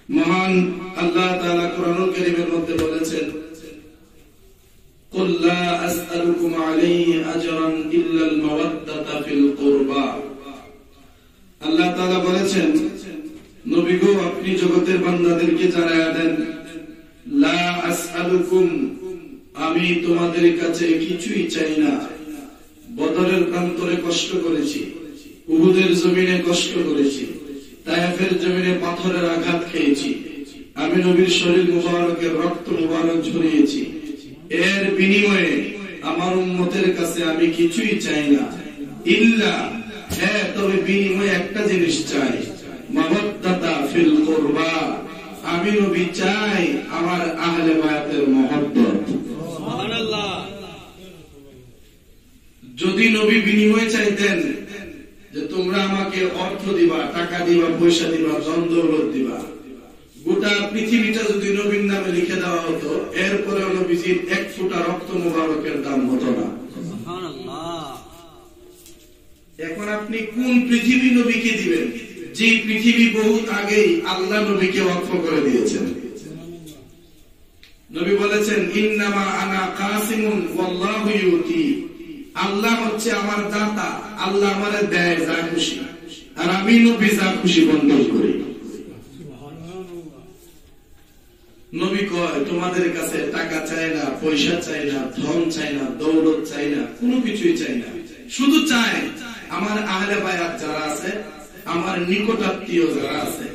মহান আল্লাহ তাআলা কোরআনুল কারীমের মধ্যে বলেছেন, কুল লা আসআলুকুম আলাইহি আজরান ইল্লাল মাওয়াদ্দাতা ফিল কুরবা। আল্লাহ তাআলা বলেছেন, নবী গো, আপনি জগতের বান্দাদেরকে জানায়া দেন, লা আসআলুকুম, আমি তোমাদের কাছে কিছুই চাই না। বদরের প্রান্তরে কষ্ট করেছি, উহুদের জমিনে কষ্ট করেছি, তায়েফের জমিনে পাথরের আঘাত খেয়েছি, আমি নবীর শরীর মুবারকের রক্ত মুবারক ঝরিয়েছি। এর বিনিময়ে আমার উম্মতের কাছে আমি কিছুই চাই না, ইল্লা, হ্যাঁ, তবে বিনিময়ে একটা জিনিস চাই, মাওয়াদ্দাতা ফিল কুরবা, আমি নবী চাই আমার আহলে বায়াতের মহব্বত। সুবহানাল্লাহ। যদি নবী বিনিময় চাইতেন যে তোমরা আমাকে অর্থ দিবা, টাকা দিবা, পয়সা দিবা, ধন দৌলত দিবা, গোটা পৃথিবীটা যদি নবীর নামে লিখে দেওয়া হতো, এরপরে নবীজির এক ফোঁটা রক্ত মুবারকের দাম হতো না। এখন আপনি কোন পৃথিবী নবীকে দিবেন, যে পৃথিবী বহুত আগেই আল্লাহ নবীকে ওয়াকফ করে দিয়েছেন। নবী বলেছেন, ইন্নামা আনা কাসিমুন ওয়াল্লাহু ইউতি, আল্লাহ হচ্ছে আমার দাতা, আল্লাহ আমারে দেয় যা খুশি, আর আমি নবী যা খুশি বন্টন করি। নবী কয়, তোমাদের কাছে টাকা চাই না, পয়সা চাই না, ধন চাই না, দৌলত চাই না, কোনো কিছুই চাই না, শুধু চাই আমার আহলে বায়াত যারা আছে, আমার নিকটাত্মীয় যারা আছে,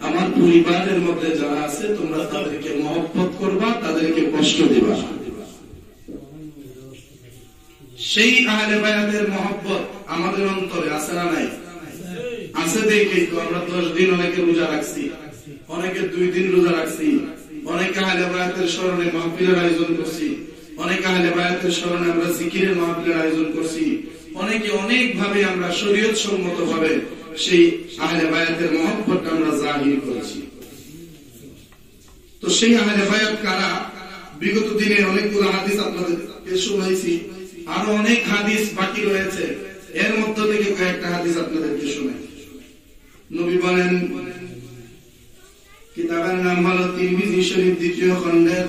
আমার পরিবারের মধ্যে যারা আছে, তোমরা তাদেরকে মহব্বত করবা, তাদেরকে কষ্ট দিবা। সেই আহলে বায়াতের মহব্বত আমাদের অন্তরে আছে না নাই? আছে দেখেই তো আমরা 10 দিন অনেকে রোজা রাখছি, অনেকে 2 দিন রোজা রাখছি, অনেকে আহলে বায়াতের স্মরণে মাহফিলের আয়োজন করছি, অনেকে আহলে বায়াতের স্মরণে আমরা জিকিরের মাহফিলের আয়োজন করছি, অনেকে অনেক ভাবে আমরা শরীয়ত সম্মত ভাবে সেই আহলে বায়াতের মহব্বতটা আমরা জাহির করেছি। তো সেই আহলে বায়াত কারা? বিগত দিনে অনেকগুলো হাদিস আপনাদেরকে শোনাইছি, আরো অনেক হাদিস বাকি রয়েছে, এর মধ্য থেকে কয়েকটা হাদিস আপনাদেরকে শোনাই। নবী বলেন, কিতাবের নাম হলো তিরমিজি শরীফ, 2য় খণ্ডের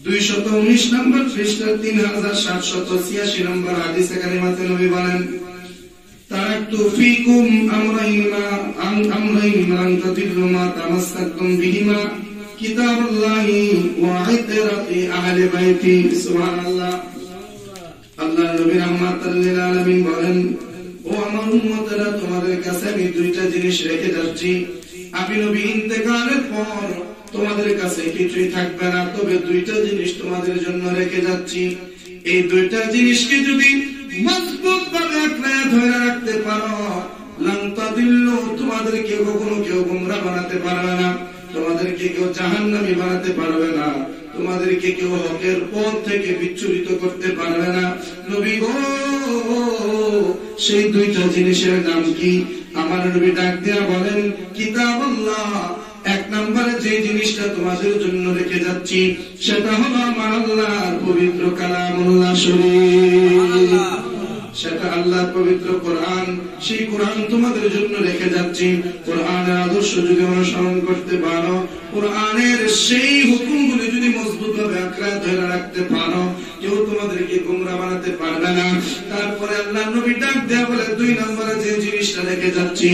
219 নম্বর পৃষ্ঠার 3786 নম্বর হাদিসে কারিমাতে নবী বলেন, তারাকতু ফীকুম আমরাইন মান তাদিল্লু মা তামাসসাকতুম বিহিমা, কিতাবুল্লাহি ওয়া ইতরাতি আহলি বাইতি। সুবহানাল্লাহ। আল্লাহ নবী রাহমাতুল লিল আলামিন বলেন, ও আমার উম্মতেরা, তোমাদের কাছে আমি 2টা জিনিস রেখে যাচ্ছি, আমি নবী ইন্তেকালের পর তোমাদের কাছে কিছুই থাকবে না, তবে 2টা জিনিস তোমাদের জন্য রেখে যাচ্ছি। এই 2টা জিনিসকে যদি মজবুত ভাবে আঁকড়ে ধরে রাখতে পারো, লান তাদিল্লু, তোমাদেরকে কখনো কেউ গোমরা বানাতে পারবে না, তোমাদেরকে কেউ জাহান্নামী বানাতে পারবে না, তোমাদেরকে কেউ হকের পথ থেকে বিচ্যুত করতে পারবে না। নবী গো, সেই 2টা জিনিসের নাম কি? আমার নবী ডাক দিয়া বলেন, কিতাবুল্লাহ, 1 নম্বরে যে জিনিসটা তোমাদের জন্য রেখে যাচ্ছি সেটা হলো আমার আল্লাহর পবিত্র কালামুল্লাহ শরীফ, সেটা আল্লাহর পবিত্র কোরআন। সেই কোরআন তোমাদের জন্য রেখে যাচ্ছি। কোরআনের আদর্শ যদি অনুসরণ করতে পারো, কোরআনের সেই হুকুমগুলি যদি মজবুত ভাবে আঁকড়ে ধরে রাখতে পারো, কেউ তোমাদেরকে গোমরা বানাতে পারবে না। তারপরে আল্লাহ নবী ডাক দেয়া বলে, 2 নম্বরে যে জিনিসটা রেখে যাচ্ছি,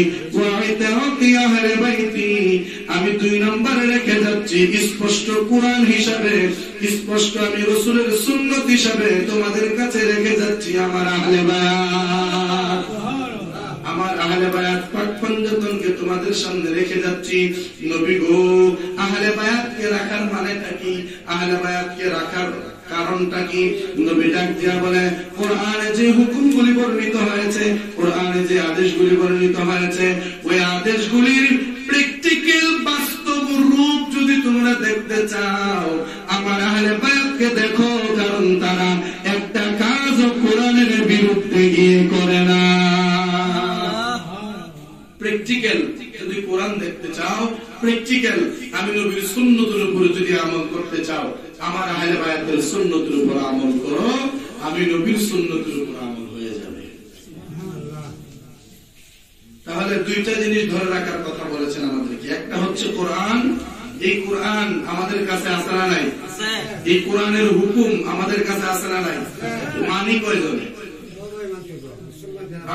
আমি 2 নম্বরে রেখে যাচ্ছি স্পষ্ট কোরআন হিসাবে, স্পষ্ট আমি রাসূলের সুন্নাত হিসাবে তোমাদের কাছে রেখে যাচ্ছি আমার আহলে বায়াত, আমার আহলে বায়াত পাক পঞ্জতনকে তোমাদের সামনে রেখে যাচ্ছি। নবী গো, আহলে বায়াতকে রাখার মানেটা কি? আহলে বায়াতকে রাখার কারণটা কি? নবী ডাক দিয়া বলে, কোরআনে যে হুকুমগুলি বর্ণিত হয়েছে, কোরআনে যে আদেশগুলি বর্ণিত হয়েছে, ওই আদেশগুলির প্র্যাকটিক্যাল বাস্তব রূপ যদি তোমরা দেখতে চাও, আমার আহলে বায়াতকে দেখো, কারণ তারা একটা কাজও কোরআনের বিরুদ্ধে গিয়ে করে না। প্র্যাকটিক্যাল যদি কোরআন দেখতে চাও, প্র্যাকটিক্যাল আমি নবীর সুন্নতের উপর যদি আমল করতে চাও, আমার আহলে বায়াতের সুন্নতের উপর আমল করো, আমি নবীর সুন্নতের উপর আমল হয়ে যাবে। তাহলে 2টা জিনিস ধরে রাখার কথা বলেছেন আমাদেরকে। একটা হচ্ছে হচ্ছে কোরআন। এই কোরআন আমাদের কাছে আছে না নাই? এই কোরআনের হুকুম আমাদের কাছে আছে না নাই? মানি কয়জনে?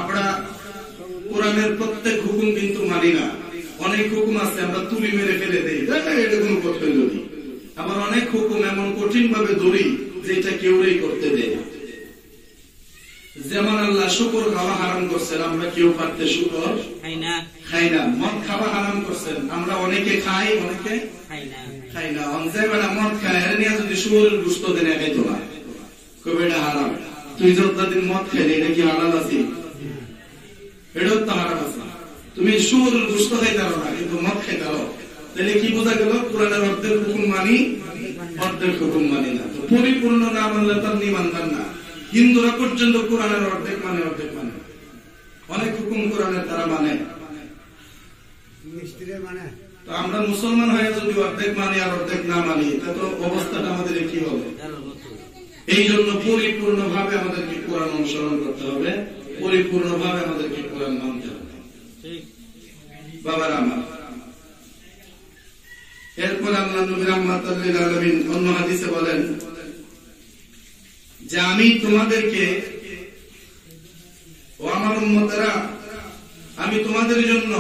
আমরা কোরআনের প্রত্যেক হুকুম কিন্তু মানি না। অনেক হুকুম আছে আমরা তুলি মেরে ফেলে দেই, এটা কোনো করতে নেই। আবার অনেক হুকুম এমন কঠিন ভাবে ধরি যেটা কেউই করতে দেয় না। যেমন আল্লাহ শুকর খাওয়া হারাম করছেন, আমরা কেউ পারতে শুকর খাই না। মদ খাওয়া হারাম করছেন, আমরা অনেকে খাই, অনেকে খাই না। অঞ্চেবেলা মদ খায় এর নিয়ে যদি শুকরের গুস্ত দেন খাইতো না, কবে এটা হারাম। তুই যতদিন মদ খাইলে এটা কি হালাল আছে? এটাও তো হারাম আছে। তুমি শুকরের গুস্ত খাইতারো না কিন্তু মদ খাইতারো, তাহলে কি বোঝা গেল? কোরআনের অর্ধেক হুকুম মানি, অর্ধেক হুকুম মানি না। তো পরিপূর্ণ না মানলে তার নিমানদার না। হিন্দুরা পর্যন্ত কোরআনের অর্ধেক মানে, অর্ধেক মানে। অনেক হুকুম কোরআনের তারা মানে। তো আমরা মুসলমান হয়ে যদি অর্ধেক মানি আর অর্ধেক না মানি, তাহলে অবস্থাটা আমাদের কি হবে? এই জন্য পরিপূর্ণ ভাবে আমাদেরকে কোরআন অনুসরণ করতে হবে, পরিপূর্ণ ভাবে আমাদেরকে কোরআন মানতে হবে। বাবারা আমার, এরপর আল্লাহ নবী রাহমাতুল লিল আলামিন অন্য হাদিসে বলেন যে আমি তোমাদেরকে, ও আমার উম্মতেরা, আমি তোমাদের জন্য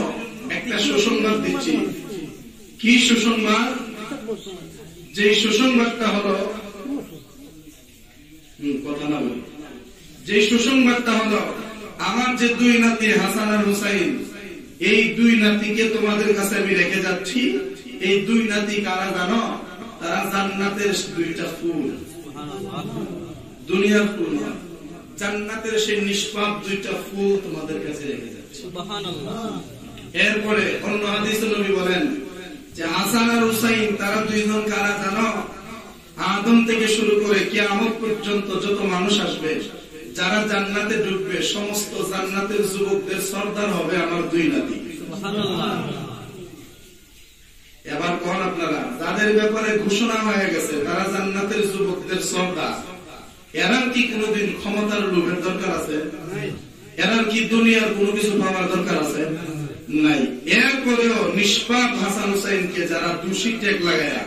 একটা সুসংবাদ দিচ্ছি। কি সুসংবাদ? যে সুসংবাদটা হলো, কথা না বলি, যে সুসংবাদটা হলো আমার যে দুই নাতি হাসান আর হুসাইন, এই দুই নাতিকে তোমাদের কাছে আমি রেখে যাচ্ছি। এই দুই নাতি কারা জানো? তারা জান্নাতের দুইটা ফুল, দুনিয়ার ফুল না, জান্নাতের সেই নিষ্পাপ দুইটা ফুল তোমাদের কাছে রেখে যাচ্ছে। এরপরে অন্য হাদিসে নবী বলেন যে হাসান আর হুসাইন তারা দুইজন কারা জানো? আদম থেকে শুরু করে কিয়ামত পর্যন্ত যত মানুষ আসবে, যারা জান্নাতে ঢুকবে, সমস্ত জান্নাতের যুবকদের সর্দার হবে আমার দুই নাতি। এবার কোন আপনারা যাদের ব্যাপারে ঘোষণা হয়ে গেছে তারা জান্নাতের যুবকদের সর্দার, এরা কি কোনদিন ক্ষমতার লোভের দরকার আছে? এরা কি দুনিয়ার কোনো কিছু পাওয়ার দরকার আছে? নাই। এরপরেও নিষ্পাপ হাসান হুসাইনকে যারা দোষী ট্যাগ লাগায়া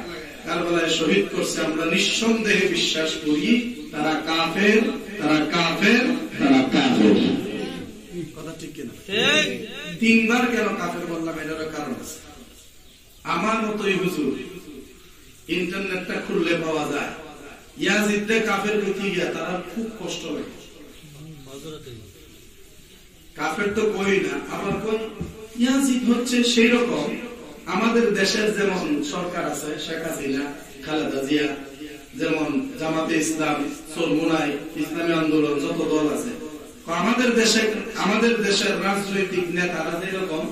কারবালায় শহীদ করছে, আমরা নিঃসন্দেহে বিশ্বাস করি তারা কাফের, তারা কাফের, তারা কাফের। কথা ঠিক কিনা? তিনবার কেন কাফের বললাম? এটার কারণ আছে। আমার মতোই হুজুর ইন্টারনেটটা খুললে পাওয়া যায় ইয়াজিদে কাফের গতি গিয়া তারা খুব কষ্ট লাগে। কাফের তো কই না, আবার কই ইয়াজিদ হচ্ছে সেই রকম আমাদের দেশের যেমন সরকার আছে, শেখ হাসিনা, খালেদা জিয়া, যেমন জামাতে ইসলাম, সরমুনাই, ইসলামী আন্দোলন, যত দল আছে, আমাদের দেশের রাজনৈতিক নেতারা যেরকম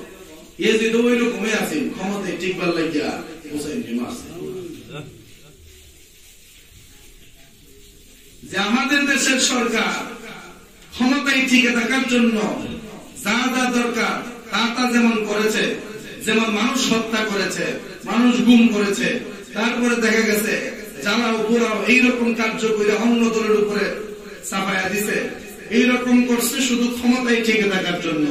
ইয়াজিদ ওই রকমই আছেন, ক্ষমতায় টিকবার লাগিয়া হুসাইনকে মারছে। যে আমাদের দেশের সরকার ক্ষমতায় টিকে থাকার জন্য যা যা দরকার তা যেমন করেছে, যেমন মানুষ হত্যা করেছে, মানুষ গুম করেছে, তারপরে দেখা গেছে জ্বালাও পোড়াও এইরকম কার্য করে অন্য দলের উপরে চাপায়া দিছে, এইরকম করছে শুধু ক্ষমতায় টিকে থাকার জন্য।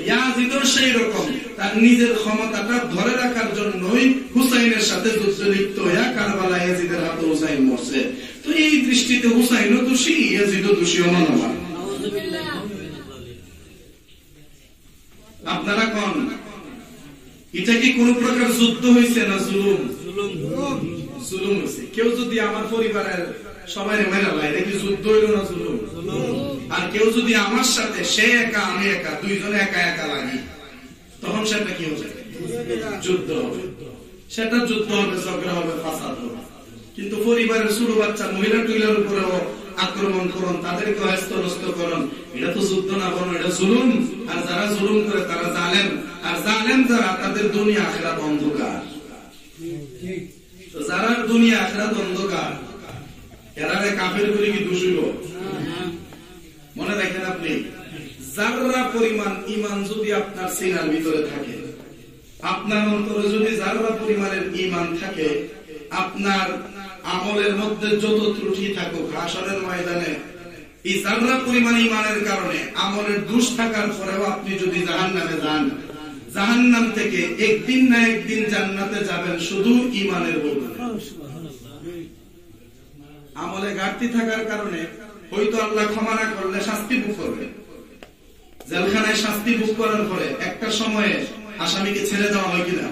ইয়াজিদও সেই রকম তার নিজের ক্ষমতাটা ধরে রাখার জন্যই হুসাইনের সাথে যুদ্ধ লিপ্ত হইয়া কারবালায় ইয়াজিদের হাতে হুসাইন মরছে। তো এই দৃষ্টিতে হুসাইনও দোষী, ইয়াজিদও দোষী মানবা। আপনারা কোন এটা কি কোন প্রকার যুদ্ধ হয়েছে না জুলুম? জুলুম হয়েছে। কেউ যদি আমার পরিবারের সবাই মেরে লাই, এটা কি যুদ্ধ হইল না জুলুম? আর কেউ যদি আমার সাথে, সে একা আমি একা, দুইজনে একা একা লাগি, তখন সেটা কি হবে? যুদ্ধ হবে। সেটা যুদ্ধ হবে, ঝগড়া হবে, ফাসাদ হবে। কিন্তু পরিবারের ছোট বাচ্চা মহিলা টুইলার উপরেও আক্রমণ করুন, তাদেরকে হস্তনস্ত করুন, এটা তো যুদ্ধ না, বরং এটা জুলুম। আর যারা জুলুম করে তারা জালেম, আর জালেম যারা তাদের দুনিয়া আখিরাত অন্ধকার। যারা দুনিয়া আখিরাত অন্ধকার এরারে কাফের করে কি দোষ হইব? মনে রাখেন আপনি, যারা পরিমাণ ইমান যদি আপনার সিনার ভিতরে থাকে, আপনার অন্তরে যদি যারা পরিমাণের ইমান থাকে, আপনার আমলের মধ্যে যত ত্রুটি থাকুক, হাসরের ময়দানে এই যারা পরিমাণ ইমানের কারণে আমলের দোষ থাকার পরেও আপনি যদি জাহান্নামে যান, জাহান্নাম থেকে একদিন না একদিন জান্নাতে যাবেন শুধু ঈমানের বদলে। আমলে ঘাটতি থাকার কারণে হয়তো আল্লাহ ক্ষমা না করলে শাস্তি ভোগ করবে। জেলখানায় শাস্তি ভোগ করার পরে একটা সময়ে আসামিকে ছেড়ে দেওয়া হয় কিনা?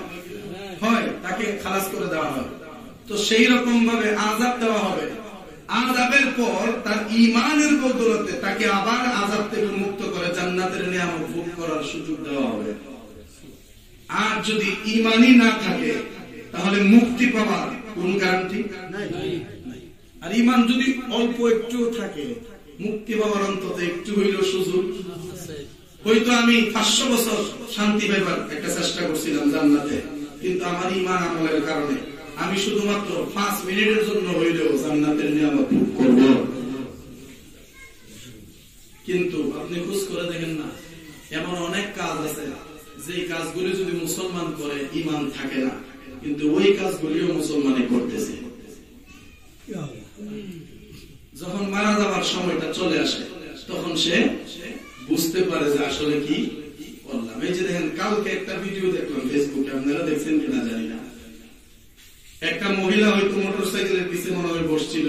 হয়, তাকে খালাস করে দেওয়া হয়। তো সেই রকম ভাবে আযাব দেওয়া হবে। আযাবের পর তার ঈমানের বদৌলতে তাকে আবার আযাব থেকে মুক্ত করে জান্নাতের নিয়ামত ভোগ করার সুযোগ দেওয়া হবে। আর যদি ঈমানই না থাকে তাহলে মুক্তি পাওয়ার কোন গ্যারান্টি নাই। আর ঈমান যদি অল্প একটু থাকে মুক্তি পাওয়ার অন্তত একটু হইলেও সুযোগ। হয়তো আমি 500 বছর শান্তি পাইবার একটা চেষ্টা করছিলাম জান্নাতে, কিন্তু আমার ঈমান আমলের কারণে আমি শুধুমাত্র 5 মিনিটের জন্য হইলেও জান্নাতের নিয়ামত ভোগ করব। কিন্তু আপনি খোঁজ করে দেখেন না, এমন অনেক কাজ আছে যে কাজগুলি যদি মুসলমান করে ঈমান থাকে না, কিন্তু ওই কাজগুলিও মুসলমানে করতেছে। যখন মারা যাওয়ার সময়টা চলে আসে তখন সে বুঝতে পারে যে আসলে কি করলাম। এই যে দেখেন, কালকে একটা ভিডিও দেখলাম ফেসবুকে, আপনারা দেখছেন কিনা জানি না। একটা মহিলা হয়তো মোটরসাইকেলের পিছে মনে হয় বসছিল,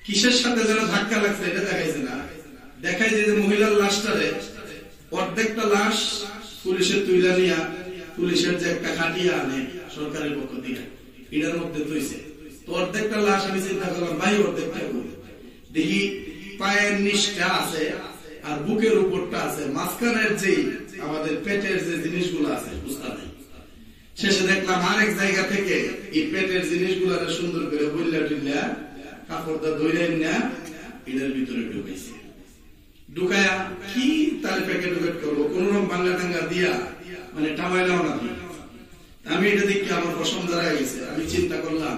কিসের সাথে যেন ধাক্কা লাগছে এটা দেখাইছে না, দেখাই যে মহিলার লাশটারে অর্ধেকটা লাশ পুলিশের তুইলা নিয়া পুলিশের যে একটা খাটিয়া আনে সরকারের পক্ষ থেকে এটার মধ্যে তৈছে। তো অর্ধেকটা লাশ আমি চিন্তা করলাম ভাই অর্ধেকটা দেখি পায়ের নিচটা আছে আর বুকের উপরটা আছে, মাঝখানের যে আমাদের পেটের যে জিনিসগুলো আছে বুঝতে নেই। শেষে দেখলাম আরেক জায়গা থেকে এই পেটের জিনিসগুলো সুন্দর করে বললা টিল্লা কাপড়টা ধরে না এটার ভিতরে ঢুকাইছে। ঢুকায়া কি তার প্যাকেট করবো কোন রকম বাংলা টাঙ্গা দিয়া মানে টামাইলাও না। আমি এটা দেখি আমার পছন্দ দাঁড়ায় গেছে। আমি চিন্তা করলাম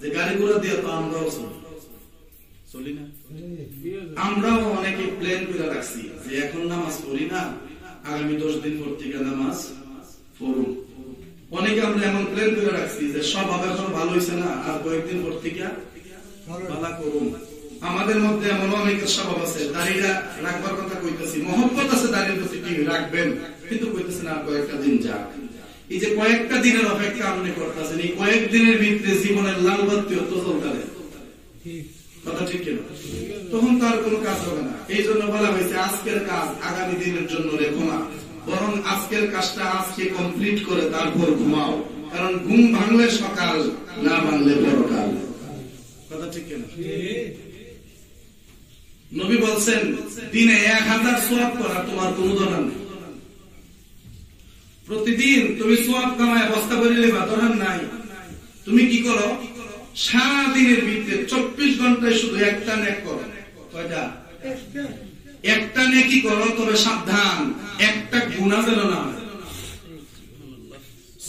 যে গাড়ি ঘোড়া দিয়ে তো আমরাও চলি না, আমরাও অনেকে প্ল্যান করে রাখছি যে এখন নামাজ পড়ি না, আগামী 10 দিন পর থেকে নামাজ পড়ুন। অনেকে আমরা এমন প্ল্যান করে রাখছি যে সব এখন ভালো হয়েছে না, আর কয়েকদিন পর থেকে ভালো করুন। আমাদের মধ্যে এমন অনেকের স্বভাব আছে, দাড়িটা রাখবার কথা কইতেছি, মহব্বত আছে দাড়ির প্রতি কি রাখবেন, কিন্তু কইতেছেন আর কয়েকটা দিন যাক। এই যে কয়েকটা দিনের অপেক্ষা আপনি করতেছেন, এই কয়েকদিনের ভিতরে জীবনের লাল বাতি তো জ্বলবে, কথা ঠিক কিনা? তখন তো আর কোনো কাজ হবে না। এই জন্য বলা হয়েছে আজকের কাজ আগামী দিনের জন্য রেখো না, বরং আজকের কাজটা আজকে কমপ্লিট করে তারপর ঘুমাও, কারণ ঘুম ভাঙলে সকাল, না ভাঙলে পরকাল, কথা ঠিক কিনা? নবী বলছেন দিনে 1000 সওয়াব করা তোমার কোনো দরকার নেই। প্রতিদিন তুমি সওয়াব কামায় বস্তা ভরে লেবা, দরকার নাই। তুমি কি করো, সারাদিনের ভিতরে 24 ঘন্টায় শুধু একটা নেক করো। কয়টা? একটা নেকি করো, তবে সাবধান একটা গুনাহ যেন না হয়।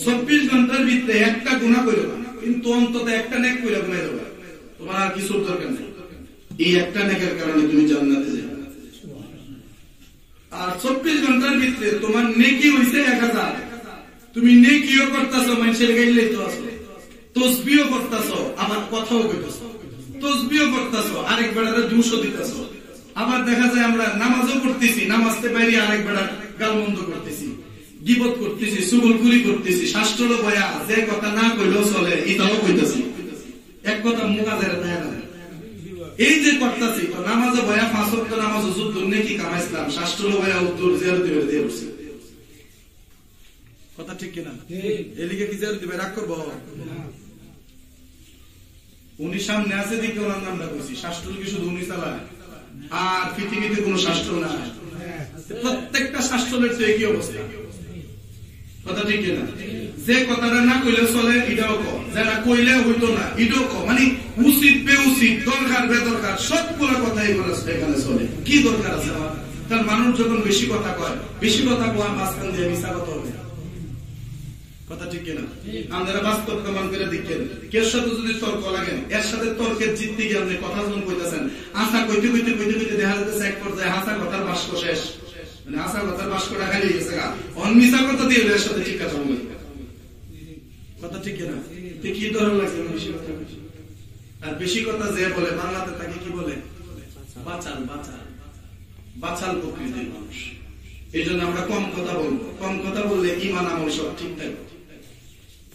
24 ঘন্টার ভিতরে একটা গুনাহ করো না, কিন্তু অন্তত একটা নেক করে গুনাহ দেবে, তোমার আর কিছু দরকার নেই। এই একটা নেকের কারণে তুমি জান্নাতে যাবে। আর 24 ঘন্টার ভিতরে তোমার নেকি হইছে 1000, তুমি নেকিও করতেছো, মানুষের গাইলেই তো আছো, তসবিহও করতেছো, আবার কথাও কইতেছো, তসবিহও করতেছো, আরেক বেড়ারে 200 দিতেছো। আবার দেখা যায় আমরা নামাজও পড়তেছি, নামাজতে বাইরে আরেক বেড়ার গালমন্দ করতেছি, গীবত করতেছি, চুগলখুরি করতেছি, শাস্ত্র বয়া যে কথা না কইলেও চলে এটাও কইতেছি, এক কথা মুখাজের দেয় না। এই যে করতেছি তো নামাজও বয়া 5 ওয়াক্ত নামাজও যুদ্ধ নেকি কামাইছিলাম, শাস্ত্র বয়া উত্তর জিয়ারত দিবে দিয়ে বসে, কথা ঠিক কিনা? এলিকে কি জিয়ারত দিবে রাগ করবো? উনি সামনে আছে দিকে ওনার নামটা কইছি, শাস্ত্র কি শুধু উনি চালায়? আর পৃথিবীতে কোন শাস্ত্র না, প্রত্যেকটা শাস্ত্রের তো একই অবস্থা, কথা ঠিক কিনা? যে কথাটা না কইলে চলে এটাও কর, যারা কইলে হইতো না এটাও কর, মানে উচিত বেউচিত দরকার বেদরকার সবগুলো কথা এখানে চলে। কি দরকার আছে আমার? তার মানুষ যখন বেশি কথা কয়, বেশি কথা কোয়া মাঝখান দিয়ে মিশা কথা হবে, কথা ঠিক কিনা? আপনারা বাস্তব প্রমাণ করে দেখেন, এর সাথে যদি তর্ক লাগেন, এর সাথে তর্কের জিততে গিয়ে আপনি কথা যখন কইতেছেন, আশা কইতে কইতে কইতে কইতে দেখা যাচ্ছে এক পর্যায়ে হাসা কথার বাক্য শেষ, মানে আশা কথার বাক্যটা খালি গেছে গা, অনমিশা কথা দিয়ে এর সাথে ঠিক কথা বলবে, কথা ঠিক কিনা? কি ধরন লাগছে বেশি কথা? আর বেশি কথা যে বলে বাংলাতে তাকে কি বলে? বাচাল, বাচাল, বাচাল প্রকৃতির মানুষ। এই জন্য আমরা কম কথা বলবো, কম কথা বললে ইমান আমল সব ঠিক থাকবে।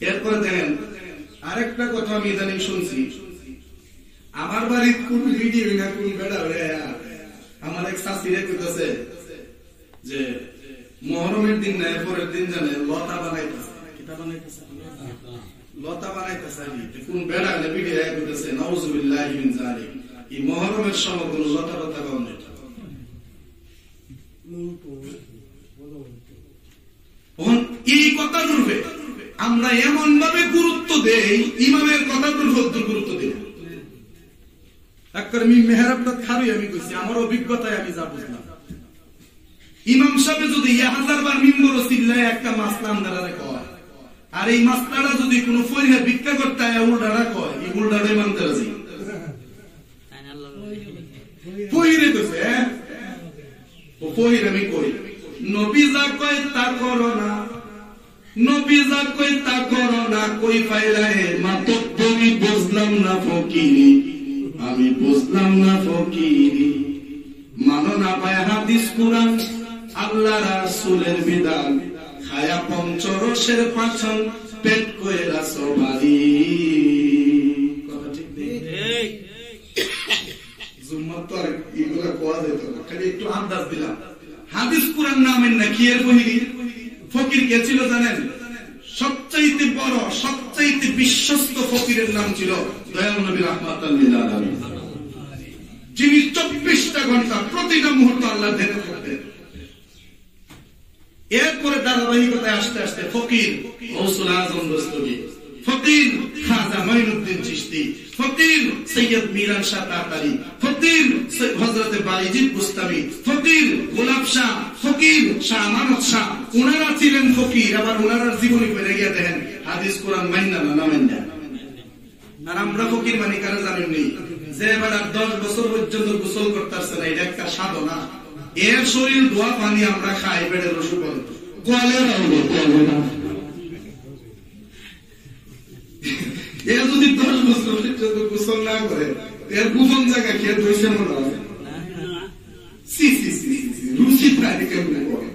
এরপরে দেখেন আরেকটা কথা আমি ইদানিং শুনছি, আমার বাড়ির কোন ভিডিও না কোন বেড়া আমার এক শাশিরে কইতেছে যে মহরমের দিন না পরের দিন জানে লতা বানাইতেছে, কিতা বানাইতেছে, লতা বানাইতেছে। কোন বেড়া হলে ভিডিও কইতেছে নাউজুবিল্লাহি মিন যালিক, এই মহরমের সময় কোন লতা লতা বানাই। এই কথা করবে আমরা এমন ভাবে গুরুত্ব দেই, ইমামের কথা গুরুত্ব দিই। আমি মেহরাবনাথ খারি আমি কইছি আমার অভিজ্ঞতায় আমি যা বুঝলাম, ইমাম সাহেব যদি 1000 বার মিম্বর চিল্লায় একটা মাসলা আন্দারা কয়, আর এই মাসলাটা যদি কোন ফরিহা ভিক্ষা করতে উল্টাটা কয়, এই উল্টাটাই মানতে রাজি। ফহিরে কইছে ও ফহির আমি কই নবী যা কয় তা করো না, নবী যা কয় তা করো না, কই পাইলা হে মাতো তুমি বুঝলাম না ফকিরি, আমি বুঝলাম না ফকিরি, মানো না পায় হাদিস কুরআন আল্লাহ রাসূলের বিধান, খায়া পঞ্চরসের পাছন পেট কইরা সবারি। কথা ঠিক নেই? জুম্মা তো আর এগুলা কোয়া যেত না, খালি একটু আন্দাজ দিলাম। হাদিস কুরআন নামের না কি এর বহিরি ফকির কে ছিল জানেন? সবচাইতে বড় সবচাইতে বিশ্বস্ত ফকিরের নাম ছিল দয়াল নবী রাহমাতাল লিল আলামিন, যিনি 24টা ঘন্টা প্রতিটা মুহূর্ত আল্লাহর ধ্যানে থাকতেন। এরপরে ধারাবাহিকতায় আস্তে আস্তে ফকির গৌসুল আজম দস্তগীর, ফকির খাজা মাইনুদ্দিন চিশতি, ফকির সৈয়দ মিরান শাহ তাতারি, ফকির হযরতে বায়েজিদ বুস্তামি, ফকির গোলাপ শাহ, ফকির শাহ আমানত শাহ, ওনারা ছিলেন ফকির। আবার ওনারা জীবনী করে গিয়ে দেখেন হাদিস কোরআন মাইনা না না মাইনা। আর আমরা ফকির মানে কারা জানেন নি? যে এবার 10 বছর পর্যন্ত গোসল করতেছে না, এটা একটা সাধনা। এর শরীর ধোয়া পানি আমরা খাই, পেটের অসুখ করে এর যদি 10 বছর পর্যন্ত গোসল না করে, এর গোপন জায়গা খেয়ে ধুইছে মনে হয় রুচি প্রাণী কেমন করে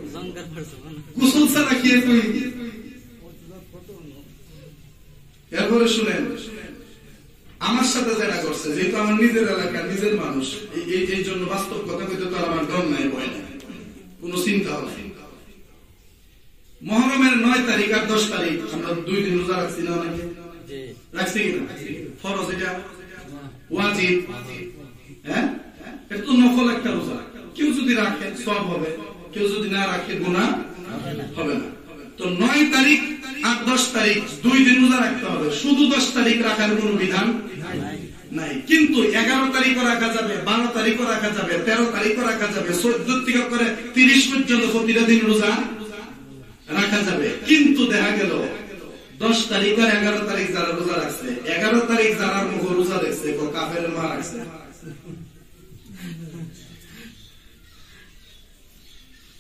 গোসল ছাড়া খেয়ে কই। এরপরে শুনেন আমার সাথে যারা করছে, যেহেতু আমার নিজের এলাকা নিজের মানুষ, এই জন্য বাস্তব কথা কইতে তো আমার দম নাই, ভয় নাই, কোন চিন্তা হয়। মহরমের 9 তারিখ আর 10 তারিখ আমরা 2 দিন রোজা রাখছি না? অনেকে রাখছি কিনা? ফরজ, এটা ওয়াজিব, হ্যাঁ এটা তো নফল একটা রোজা। কেউ যদি রাখে সওয়াব হবে, কেউ যদি না রাখে গুনাহ হবে না। তো 9 তারিখ আর 10 তারিখ 2 দিন রোজা রাখতে হবে। শুধু 10 তারিখ রাখার কোন বিধান নাই, কিন্তু 11 তারিখও রাখা যাবে, 12 তারিখও রাখা যাবে, 13 তারিখও রাখা যাবে, 14 থেকে করে 30 পর্যন্ত প্রতিটা দিন রোজা রাখা যাবে। কিন্তু দেখা গেল 10 তারিখ আর 11 তারিখ যারা রোজা রাখছে, 11 তারিখ যারা মুখ রোজা দেখছে কাফেরের মা রাখছে।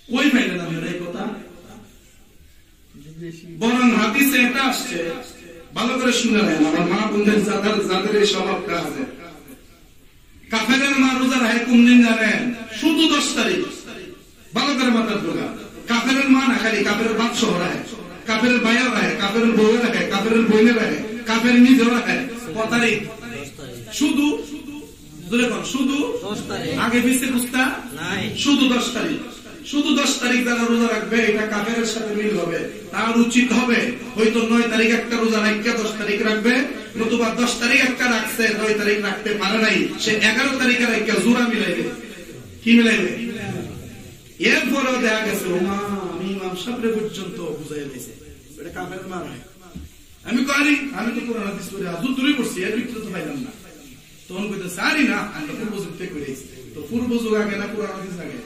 কই পাইলেন আপনারা এই কথা? বরং হাদিসে এটা আসছে, ভালো করে শুনে নেন আমার মা বোনদের যাদের এই স্বভাবটা আছে। কাফেরের মা রোজা রাখে কোন দিন জানেন? শুধু 10 তারিখ। ভালো করে মাথার দোকা, কাফেরের মা না খালি কাফেরের বাপ সহ রাখে, কাফেরের ভাইও রাখে, কাফেরের বউ রাখে, কাফেরের বোনে রাখে, কাফের নিজেও রাখে। কত তারিখ? শুধু শুধু 10 তারিখ। আগে পিছিয়ে বুঝতা নাই, শুধু 10 তারিখ। শুধু 10 তারিখ যারা রোজা রাখবে, এটা কাফেরের সাথে মিল হবে। তার উচিত হবে হয়তো 9 তারিখ একটা রোজা রাখবে, 10 তারিখ রাখবে, নতুবা 10 তারিখ একটা রাখছে 9 তারিখ রাখতে পারে নাই, সে 11 তারিখে রাখবে, জোড়া মিলাইবে। কি মিলাইবে? এরপরেও দেখা গেছে আমি ইমাম সাহেব পর্যন্ত বুঝাই দিয়েছে এটা কাফেরের মা রাখে। আমি করি, আমি তো কোরআন হাদিস পড়ে আজু দূরে পড়ছি, এর ভিতরে তো পাইলাম না। তখন কইতে সারি না, আমরা পূর্ব যুগ থেকে করেছি। তো পূর্ব যুগ আগে না কোরআন হাদিস আগে?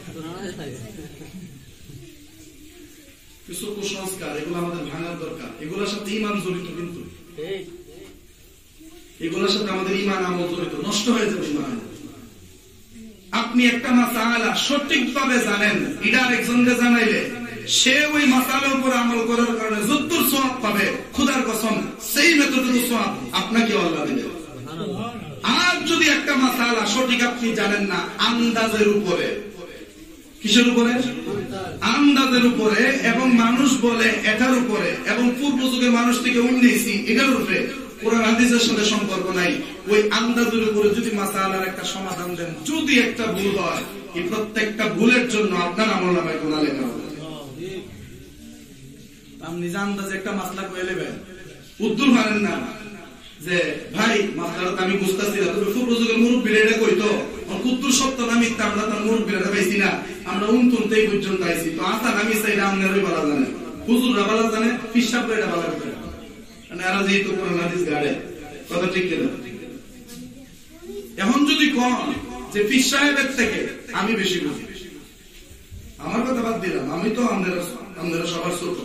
কিছু কুসংস্কার এগুলো আমাদের ভাঙার দরকার। এগুলোর সাথে ইমান জড়িত, কিন্তু এগুলোর সাথে আমাদের ইমান আমল জড়িত, নষ্ট হয়ে যাবে ইমান। আপনি একটা মাসালা সঠিকভাবে জানেন, এটা আরেকজনকে জানাইলে সে ওই মাসালার উপর আমল করার কারণে যতদূর সওয়াব পাবে, খোদার কসম সেই মেথডের সওয়াব আপনাকে আল্লাহ দিবে। আর যদি একটা মাসালা সঠিক আপনি জানেন না, আন্দাজের উপরে, কিসের উপরে? আন্দাজের উপরে, এবং মানুষ বলে এটার উপরে, এবং পূর্ব যুগের মানুষ থেকে উন্নয়সি এটার উপরে, কোরআন হাদিসের সাথে সম্পর্ক নাই। ওই আন্দাজের উপরে যদি মাসালার একটা সমাধান দেন, যদি একটা ভুল হয়, এই প্রত্যেকটা ভুলের জন্য আপনার আমলনামায় গুনাহ লেখা হবে। আপনি যে আন্দাজে একটা মাসলা কয়ে নেবেন, উদ্দুর পারেন না যে ভাই মাসলাটা আমি বুঝতেছি না, তবে পূর্ব যুগের মুরব্বীরা এটা কইতো, উত্তর সত্য না মিথ্যা আমরা তার মুরব্বীরা পাইছি না, আমরা উনতুনতেই পর্যন্ত আইছি। তো আসান আমি চাইলে আপনারই বলা জানে, হুজুররা বলা জানে, পিসাবরা এটা বলা করে, মানে এরা যেহেতু কোরআন হাদিস গাড়ে, কথা ঠিক কিনা? এখন যদি কন যে পীর সাহেবের থেকে আমি বেশি বুঝি, আমার কথা বাদ দিলাম, আমি তো আমাদের সবার ছোট,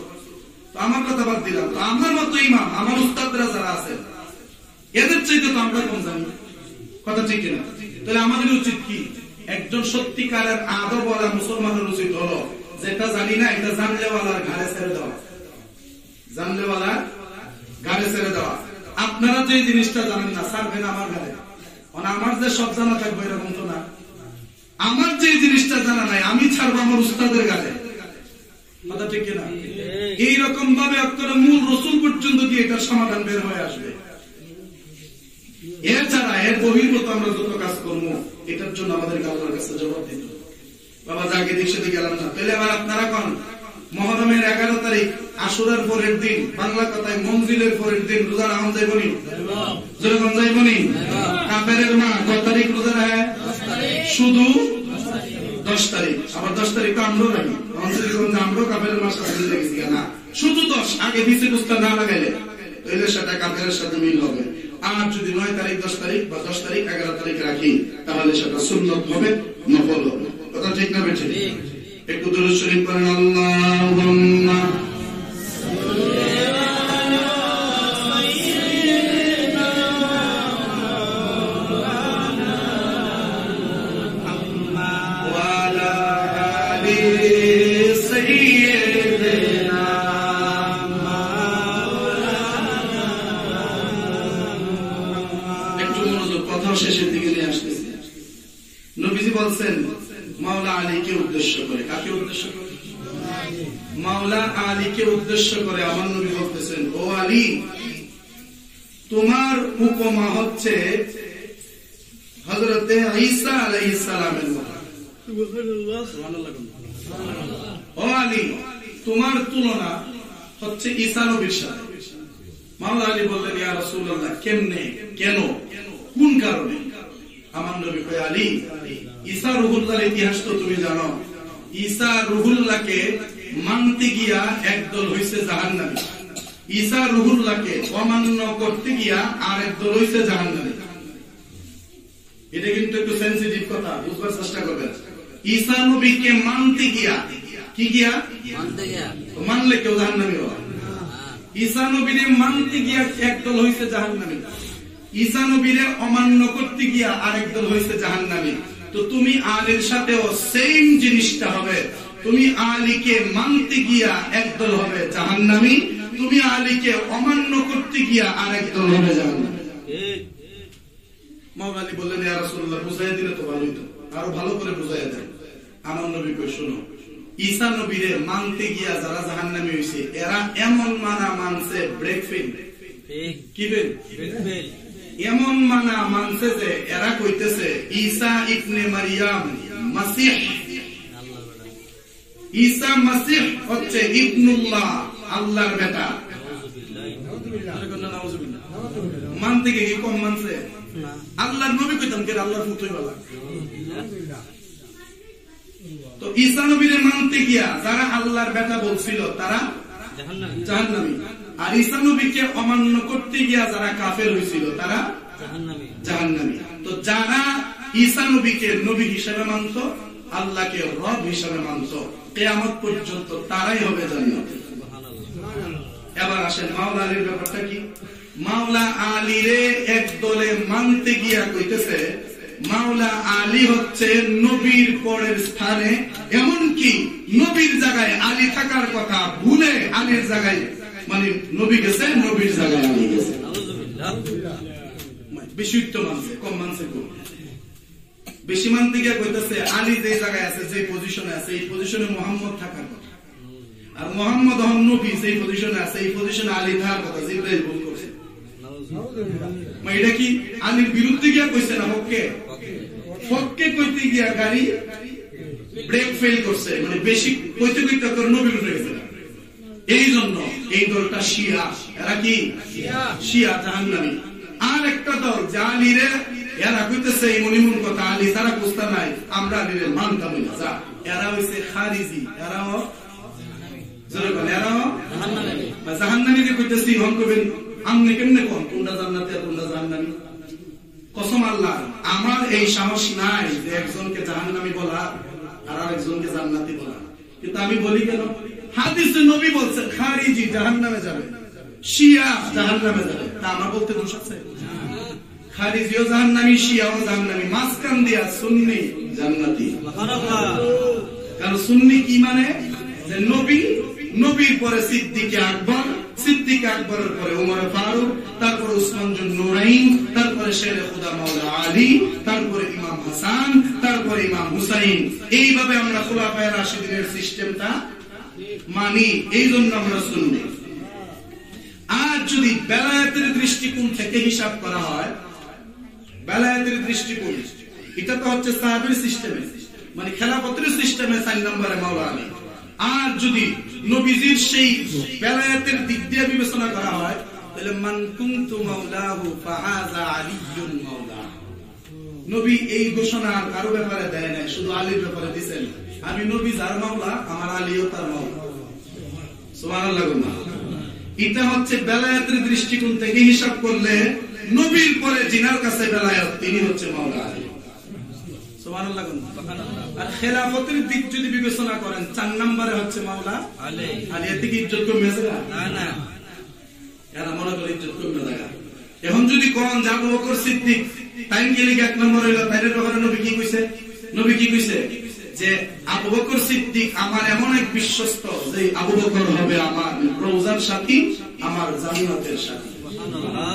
তো আমার কথা বাদ দিলাম, তো আমার মতো ইমাম, আমার উস্তাদরা যারা আছে এদের চাইতে তো আমরা কম জানি, কথা ঠিক কিনা? তাহলে আমাদের উচিত কি? একজন সত্যিকারের আদবওয়ালা মুসলমানের উচিত হলো যেটা জানি না এটা জানলেওয়ালার ঘাড়ে ছেড়ে দেওয়া, জানলেওয়ালার ঘাড়ে ছেড়ে দেওয়া। আপনারা যে জিনিসটা জানেন না ছাড়বেন আমার ঘাড়ে, মানে আমার যে সব জানা থাকবে এরকম তো না। আমার যে জিনিসটা জানা নাই আমি ছাড়বো আমার উস্তাদের ঘাড়ে, কথা ঠিক কিনা? এইরকম ভাবে আপনারা মূল রসুল পর্যন্ত গিয়ে এটার সমাধান বের হয়ে আসবে। এছাড়া এর বহির্ভূত আমরা যত কাজ করবো এটার জন্য আমাদের আল্লাহর কাছে জবাব দিতে হবে। বাবা যাকে দিকসাথে গেলাম না, তাহলে আবার আপনারা কোন মহরমের 11 তারিখ আশুরার পরের দিন, বাংলা কথায় মঞ্জিলের পরের দিন রোজা রাখা যাইবনি? যেরকম যাইবনি? কাফেরের মা কত তারিখ রোজা রাখে? শুধু 10 তারিখ। আবার 10 তারিখ তো আমরাও রাখি, আমরাও কাফেরের মাস লেগেছি না, শুধু 10 আগে দিচ্ছে বুঝতে না লাগাইলে তাহলে সেটা কাফেরের সাথে মিল হবে। আর যদি 9 তারিখ 10 তারিখ বা 10 তারিখ 11 তারিখ রাখি তাহলে সেটা সুন্নত হবে, নফল হবে, কথা ঠিক না বেঠিক? একটু দুরূদ শরীফ পড়েন, আল্লাহুম্মা শেষের দিকে নিয়ে আসতেছি। নবীজি বলছেন মাওলা আলীকে উদ্দেশ্য করে, কাকে উদ্দেশ্য করে? মাওলা আলীকে উদ্দেশ্য করে আমার নবী বলতেছেন, ও আলী তোমার উপমা হচ্ছে হযরত ঈসা আলাইহিস সালামের মতো। ও আলী তোমার তুলনা হচ্ছে ঈসা নবীর সাথে। মাওলা আলী বললেন, ইয়া রাসূলুল্লাহ কেমনে, কেন, কোন কারণে? আমার নবী কয়, আলী ঈসা রুহুল্লাহর ইতিহাস তো তুমি জানো। ঈসা রুহুল্লাহকে মানতে গিয়া একদল হইছে জাহান্নামী, ঈসা রুহুল্লাহকে অমান্য করতে গিয়া আর একদল হইছে জাহান্নামী। এটা কিন্তু একটু সেনসিটিভ কথা, বুঝবার চেষ্টা করবেন। ঈসা নবীকে মানতে গিয়া, কি গিয়া মানতে গিয়া, মানলে কেউ জাহান্নামী হয়। ঈসা নবীরে মানতে গিয়া একদল হইছে জাহান্নামী, ঈসা নবীরে অমান্য করতে গিয়া আরেক দল হয়েছে জাহান্নামী। তো তুমি আলীর সাথেও সেম জিনিসটা হবে, তুমি আলীকে মানতে গিয়া একদল হবে জাহান্নামী, তুমি আলীকে অমান্য করতে গিয়া আরেক দল হবে জাহান্নামী। মাওলা আলী বললেন, ইয়া রাসূলুল্লাহ বুঝাইয়া দিলে তো ভালোই তো, আরো ভালো করে বুঝাইয়া দেন। আমার নবী কই, শোনো, ঈসা নবীরে মানতে গিয়া যারা জাহান্নামী হইছে এরা এমন মানা মানছে ব্রেক ফেল, কি ফেল, এমন মানা মানছে যে এরা কইতেছে ঈসা ইবনে মারিয়াম মাসিহ, ঈসা মাসিহ হচ্ছে ইবনুল্লাহ, আল্লাহর বেটা। মানতে গিয়ে কি কম মানছে? আল্লাহর নবী কইতাম কে আল্লাহর পুত্রই বলা। তো ঈসা নবীরে মানতে গিয়া যারা আল্লাহর বেটা বলছিল তারা জাহান্নামী, আর ঈসা নবীকে অমান্য করতে গিয়া যারা কাফের হয়েছিল তারা জাহান্নামী। তো যারা ঈসা নবীকে নবী হিসেবে মানত, আল্লাহকে রব হিসেবে মানত, কিয়ামত পর্যন্ত তারাই হবে জান্নাতে। এবার আসেন মাওলা আলীর ব্যাপারটা কি? মাওলা আলীরে এক দলে মানতে গিয়া কইতেছে মাওলা আলী হচ্ছে নবীর পরের স্থানে, এমনকি নবীর জায়গায় আলী থাকার কথা ভুলে আলীর জায়গায়, মানে নবী গেছে, নবীর জায়গায় আলী গেছে। বেশি তো মানছে, কম মানছে, বেশি মানতে গিয়ে কইতেছে আলী যে জায়গায় আছে, যে পজিশনে আছে, এই পজিশনে মোহাম্মদ থাকার কথা, আর মোহাম্মদ হন নবী যে পজিশনে আছে, এই পজিশনে আলী থাকার কথা। জিবরাইল ভুল করছে। এটা কি আলীর বিরুদ্ধে গিয়া কইছে না হককে? হককে কইতে গিয়া গাড়ি ব্রেক ফেল করছে, মানে বেশি কইতে কইতে তোর নবী উঠে গেছে। এই জন্য এই দলটা শিয়া। এরা কি শিয়া, জাহান্নামী। আর একটা দল যা আলীরে এরা কইতেছে এই মনিমুন কথা, আলী তারা বুঝতে নাই, আমরা আলীরে মানতাম না, যা। এরা হইছে খারিজি, এরাও জাহান্নামী কইতেছি। হন কবেন আমনে কেমনে কোন কোনটা জান্নাতি আর কোনটা জাহান্নামী? কসম আল্লাহ, আমার এই সাহস নাই যে একজনকে জাহান্নামী বলা আর আরেকজনকে জান্নাতি বলা। কিন্তু আমি বলি কেন? হাদিসে নবী বলছেন খারিজি জাহান্নামে যাবে, শিয়া জাহান্নামে যাবে। তা আমার বলতে দোষ আছে? খারিজিও জাহান্নামী, শিয়াও জাহান্নামী, মাঝখান দিয়া সুন্নি জান্নাতি। কারণ সুন্নি কি মানে? যে নবী, নবীর পরে সিদ্দিকে আকবর, সিদ্দিকে আকবরের পরে উমর ফারুক, তারপরে উসমান জুন নুরাইন, তারপরে শেরে খুদা মাওলা আলী, তারপরে ইমাম হাসান, তারপরে ইমাম হুসাইন। এইভাবে আমরা খুলাফায়ে রাশিদিনের সিস্টেমটা মানি, এই জন্য আমরা সুন্নি। আর যদি বেলায়েতের দৃষ্টিকোণ থেকে হিসাব করা হয়, বেলায়েতের দৃষ্টিকোণ, এটা তো হচ্ছে সাহাবীর সিস্টেমে, মানে খেলাফতের সিস্টেমে 4 নম্বরে মাওলা আলী। আর যদি নবীজির সেই বেলায়েতের দিক দিয়ে বিবেচনা করা হয়, তাহলে মান কুনতু মাওলাহু ফাহাযা আলিয়্যুন মাওলা। নবী এই ঘোষণা কারো ব্যাপারে দেয় নাই, শুধু আলীর ব্যাপারে দিয়েছেন, আমি নবী যার মাওলা, আমার আলীও তার মাওলা। সুবহানাল্লাহ। এটা হচ্ছে বেলায়েতের দৃষ্টিকোণ থেকে হিসাব করলে নবীর পরে জিনার কাছে বেলায়েত, তিনি হচ্ছে মাওলা আলী। সুবহানাল্লাহ। আর খেলাফতের দিক যদি বিবেচনা করেন, 4 নম্বরে হচ্ছে মাওলা আলী। আলী এতে কি ইজ্জত কমে আছে? না না, এরা মনে করে ইজ্জত কমে যায়। এখন যদি কোন যে আবু বকর সিদ্দিক তাই গেলে 1 নম্বর হইল, তাইদের ব্যাপারে নবী কি কইছে? নবী কি কইছে? যে আবু বকর সিদ্দিক আমার এমন এক বিশ্বস্ত, যে আবু বকর হবে আমার রওজার সাথী, আমার জান্নাতের সাথী। সুবহানাল্লাহ।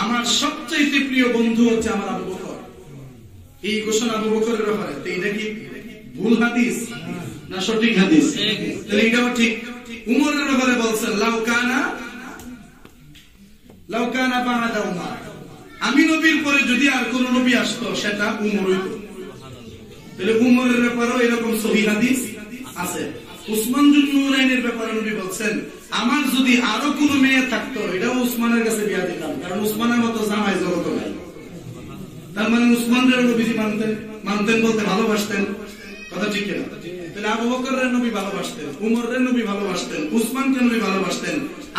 আমার সবচেয়ে প্রিয় বন্ধু হচ্ছে আমার আবু বকর। এই ঘোষণা আবু বকরের ব্যাপারে। তো এটা কি ভুল হাদিস না সঠিক হাদিস? তাহলে এটাও ঠিক। উমরের ব্যাপারে বলছেন লাউকানা বা'দা উমর, আমি নবীর পরে যদি আর কোন নবী আসতো সেটা উমর হইতো। তাহলে উমরের ব্যাপারেও এরকম সহিহ হাদিস আছে। উসমান জুন নুরাইনের ব্যাপারে নবী বলছেন, আমার যদি আরো কোন মেয়ে থাকতো এটাও উসমানের কাছে বিয়া দিতাম, কারণ উসমানের মতো জামাই জগতে নাই। তার মানে উসমানের নবীজি মানতেন বলতে ভালোবাসতেন, কথা ঠিক কিনা? তাহলে আবু বকরের নবী ভালোবাসতেন, উমরের নবী ভালোবাসতেন, উসমানকে নবী ভালোবাসতেন।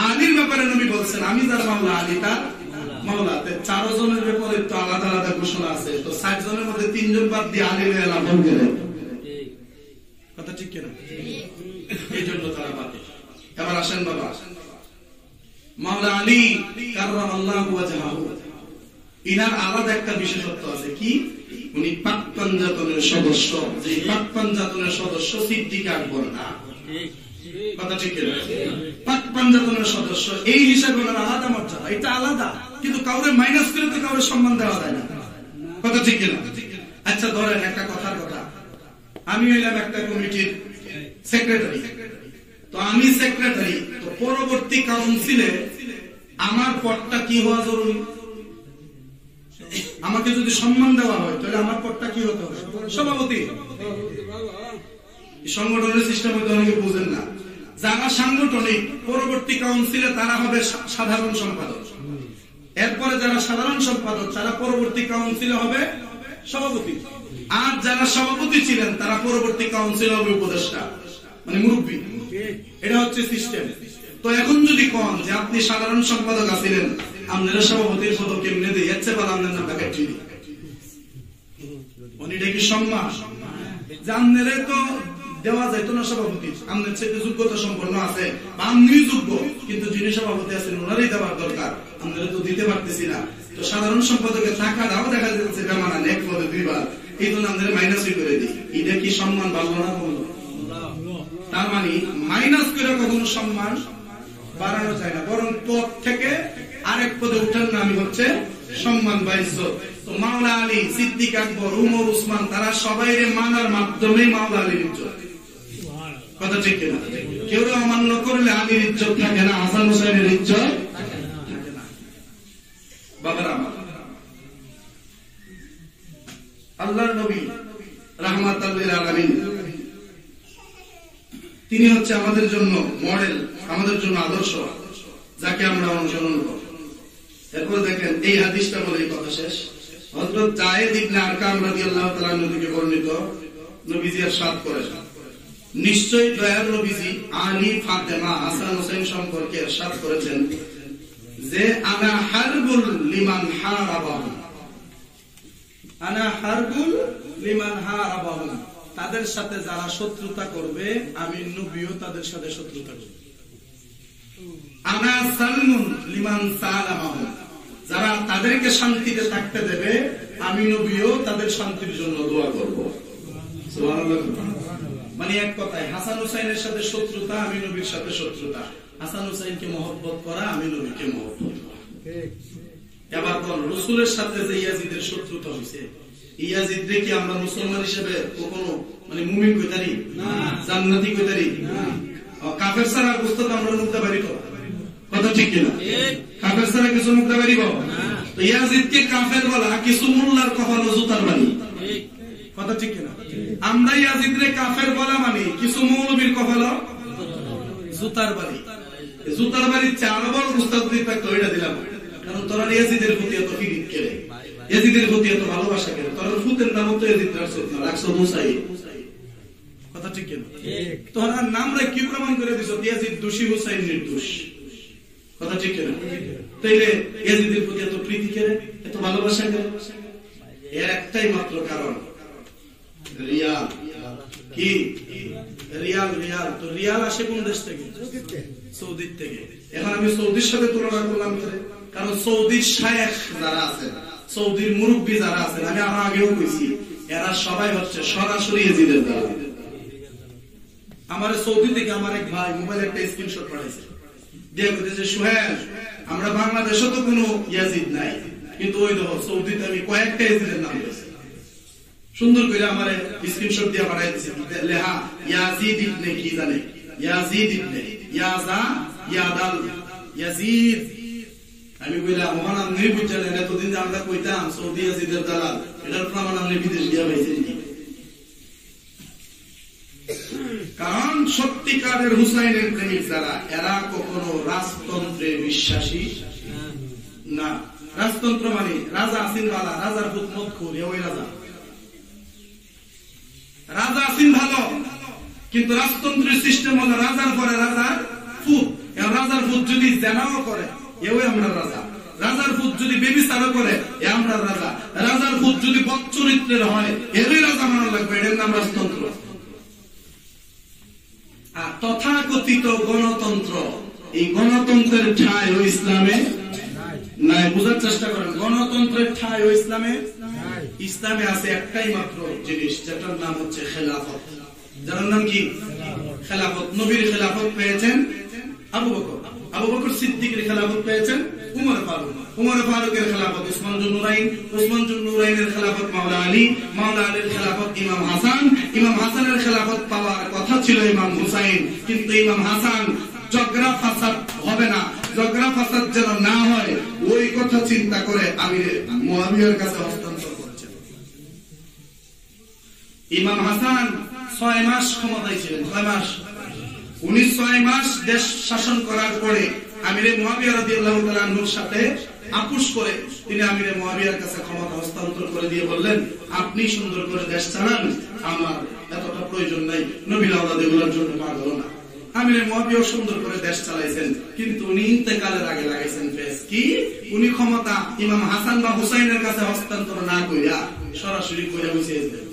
আলীর ব্যাপারে নবী বলছেন, আমি যার মাওলা আলী তার মাওলা। 4 জনের ব্যাপারে তো আলাদা আলাদা ঘোষণা আছে, তো 60 জনের মধ্যে 3 জন বাদ দিয়ে আলীর এলাম গেলেন, কথা ঠিক কিনা? এই জন্য তারা বাদে। এবার আসেন বাবা, মাওলা আলী কাররামাল্লাহু ওয়াজহাহু, ইনার আলাদা একটা বিশেষত্ব আছে। কি? উনি পাক পাঞ্জাতনের সদস্য। যে পাক পাঞ্জাতনের সদস্য সিদ্দিক আকবর না, কথা ঠিক কিনা? পাক পাঞ্জাতনের সদস্য, এই হিসাবে ওনার আলাদা মর্যাদা, এটা আলাদা। কিন্তু কাউরে মাইনাস করে তো কাউরে সম্মান দেওয়া যায় না, কথা ঠিক কিনা? আচ্ছা ধরেন একটা কথার কথা, আমি হইলাম একটা কমিটির সেক্রেটারি, তো আমি সেক্রেটারি, তো পরবর্তী কাউন্সিলে আমার পদটা কি হওয়া জরুরি? আমাকে যদি সম্মান দেওয়া হয় তাহলে আমার পদটা কি হতে হবে? সভাপতি। সংগঠনের সিস্টেম হয়তো অনেকে বুঝেন না। যারা সাংগঠনিক, পরবর্তী কাউন্সিলে তারা হবে সাধারণ সম্পাদক। এরপরে যারা সাধারণ সম্পাদক তারা পরবর্তী কাউন্সিলে হবে সভাপতি। আর যারা সভাপতি ছিলেন তারা পরবর্তী কাউন্সিলে হবে উপদেষ্টা, মানে মুরব্বী। এটা হচ্ছে সিস্টেম। তো এখন যদি কন যে আপনি সাধারণ সম্পাদক আছিলেন, আপনারা সভাপতির পদ কেমনে দিয়ে যাচ্ছে, বা আপনার নামটা কাটিয়ে দিই, এটা কি সম্মান? জানলে তো দেওয়া যাইতো না সভাপতি, আপনার সাথে যোগ্যতা সম্পন্ন আছে বা আপনি যোগ্য, কিন্তু যিনি সভাপতি আছেন ওনারই দেওয়ার দরকার, আপনারা তো দিতে পারতেছি না। তো সাধারণ সম্পাদকের টাকাটাও দেখা যাচ্ছে বেমানান, 1 পদে 2 বার, এই জন্য আমাদের মাইনাসই করে দিই। এটা কি সম্মান বাড়লো না কমলো? তার মানে মাইনাস করে কখনো সম্মান বাড়ানো যায় না, বরং পদ থেকে আরেক পদে উঠার নামই হচ্ছে সম্মান বা ইজ্জত। তো মাওলা আলী, সিদ্দিক আকবর, উমর, উসমান তারা সবাইরে মানার মাধ্যমে মাওলা আলীর ইজ্জত। কথা ঠিক কিনা? কেউ অমান্য করলে আলীর ইজ্জত থাকে না, হাসান হোসেনের ইজ্জত থাকে না। বাবারা আমার, আল্লাহর নবী রাহমাতাল লিল আলামিন, তিনি হচ্ছে আমাদের জন্য মডেল, আমাদের জন্য আদর্শ, যাকে আমরা অনুসরণ করব। এরপর দেখেন এই হাদিসটা বলে এই কথা শেষ। হযরত যায়েদ ইবনে আরকাম রাদিয়াল্লাহু তাআলা থেকে বর্ণিত, নবীজি ইরশাদ করেছেন, নিশ্চয়ই দয়ার নবীজি আলী, ফাতেমা, হাসান হোসেন সম্পর্কে ইরশাদ করেছেন যে আনা হারবুল লিমান হারাবাহুম, আনা হারবুল লিমান হারাবাহুম, তাদের সাথে যারা শত্রুতা করবে আমি নবীও তাদের সাথে শত্রুতা করব। আনা সালমুন লিমান সালামাহুম, যারা তাদেরকে শান্তিতে থাকতে দেবে আমি নবীও তাদের শান্তির জন্য দোয়া করব। সুবহানাল্লাহ। মানে এক কথায় হাসান হুসাইনের সাথে শত্রুতা, আমি নবীর সাথে শত্রুতা। হাসান হুসাইনকে মহব্বত করা, আমি নবীকে মহব্বত করা। এবার বল, রাসূলের সাথে যে ইয়াজিদের শত্রুতা হয়েছে, ইয়াজিদকে কি আমরা মুসলমান হিসেবে কখনো মানে মুমিন কইতারি না, জান্নাতি কইতারি না? কাফের ছাড়া বুঝতে আমরা মুক্তা পারি তো? কথা ঠিক কিনা? কাফের ছাড়া কিছু মুক্তা পারিব না। তো ইয়াজিদকে কাফের বলা কিছু মোল্লার কপালে জুতার বাড়ি। কথা ঠিক কিনা? আমরা ইয়াজিদরে কাফের বলা মানে কিছু মৌলবীর কপালে জুতার বাড়ি। জুতার বাড়ির চার বড় উস্তাদ দিতে তো এটা দিলাম, কারণ তোরা ইয়াজিদের প্রতি এত ফিরিত কেড়ে, ইয়াজিদের প্রতি এত ভালোবাসা কেড়ে, তোরা ফুতের নাম তো ইয়াজিদ রাখছো মুসাই। কথা ঠিক কিনা? তোরা নামরা কি প্রমাণ করে দিছো ইয়াজিদ দোষী, হুসাইন নির্দোষ? কথা ঠিক কিনা? তাইলে ইয়াজিদের প্রতি এত প্রীতি কেড়ে, এত ভালোবাসা কেড়ে? এর একটাই মাত্র কারণ, রিয়াল। কি রিয়াল? রিয়াল তো রিয়াল আসে কোন দেশ থেকে? সৌদি থেকে। এখন আমি সৌদির সাথে তুলনা করলাম, কারণ সৌদির শায়েখ যারা আছেন, সৌদির মুরব্বী যারা আছেন, আমি আমার আগেও কইছি, এরা সবাই হচ্ছে সরাসরি ইয়াজিদের দালাল। আমার সৌদি থেকে আমার এক ভাই মোবাইলে একটা স্ক্রিনশট পাঠাইছে, দিয়ে বলতেছে সোহেল, আমরা বাংলাদেশে তো কোনো ইয়াজিদ নাই, কিন্তু ওই দেখো সৌদিতে আমি কয়েকটা ইয়াজিদের নাম দিয়েছি। সুন্দর করে আমার স্ক্রিনশট দিয়ে পাঠাই দিয়েছে, লেহা ইয়াজিদ ইবনে কি জানে, ইয়াজিদ ইবনে ইয়াজা ইয়াদাল ইয়াজিদ। আমি কইলাম মহান আপনি বুঝলেন, এতদিন যে আমরা কইতাম সৌদি ইয়াজিদের দালাল, এটার প্রমাণ আপনি বিদেশ গিয়া পাইছেন কি? কারণ সত্যিকারের হুসাইনের প্রেমিক যারা, এরা কখনো রাজতন্ত্রে বিশ্বাসী না। রাজতন্ত্র মানে রাজা আসিন বালা, রাজার ভূত মত খুলে ওই রাজা। রাজা আসিন ভালো, কিন্তু রাজতন্ত্রের সিস্টেম হলো রাজার পরে রাজার ফুট। রাজার ফুট যদি জেনাও করে, এও আমরা রাজা। রাজার ফুট যদি বেবিচারও করে, এ আমরা রাজা। রাজার ফুট যদি বদচরিত্রের হয়, এরই রাজা মানা লাগবে, এর নাম রাজতন্ত্র। আর তথাকথিত গণতন্ত্র, এই গণতন্ত্রের ঠাঁই ও ইসলামে নাই। বুঝার চেষ্টা করেন, গণতন্ত্রের ঠাঁই ও ইসলামে নাই। ইসলামে আছে একটাই মাত্র জিনিস, যেটার নাম হচ্ছে খেলাফত। যার নাম কি? খেলাফত। নবীর খেলাফত পেয়েছেন আবু বকর, আবু বকর সিদ্দিকের খেলাফত পেয়েছেন উমর ফারুক, উমর ফারুকের খেলাফত উসমান জুন নুরাইন, উসমান জুন নুরাইনের খেলাফত মাওলা আলী, মাওলা আলীর খেলাফত ইমাম হাসান, ইমাম হাসানের খেলাফত পাওয়ার কথা ছিল ইমাম হুসাইন, কিন্তু ইমাম হাসান ঝগড়া ফাসাদ হবে না, ঝগড়া ফাসাদ যেন না হয় ওই কথা চিন্তা করে আমির মুয়াবিয়ার কাছে হস্তান্তর করেছেন। ইমাম হাসান 6 মাস ক্ষমতায় ছিলেন। 6 মাস। উনি 6 মাস দেশ শাসন করার পরে আমিরে মুয়াবিয়া রাদিয়াল্লাহু তাআলা আনহুর সাথে আপোষ করে তিনি আমিরে মুয়াবিয়ার কাছে ক্ষমতা হস্তান্তর করে দিয়ে বললেন, আপনি সুন্দর করে দেশ চালান, আমার এতটা প্রয়োজন নাই, নবীর আওলাদ এগুলোর জন্য পাগল না। আমিরে মুয়াবিয়া সুন্দর করে দেশ চালাইছেন, কিন্তু উনি ইন্তেকালের আগে লাগাইছেন ফেস কি? উনি ক্ষমতা ইমাম হাসান বা হুসাইনের কাছে হস্তান্তর না কইরা সরাসরি কইরা বসিয়েছেন।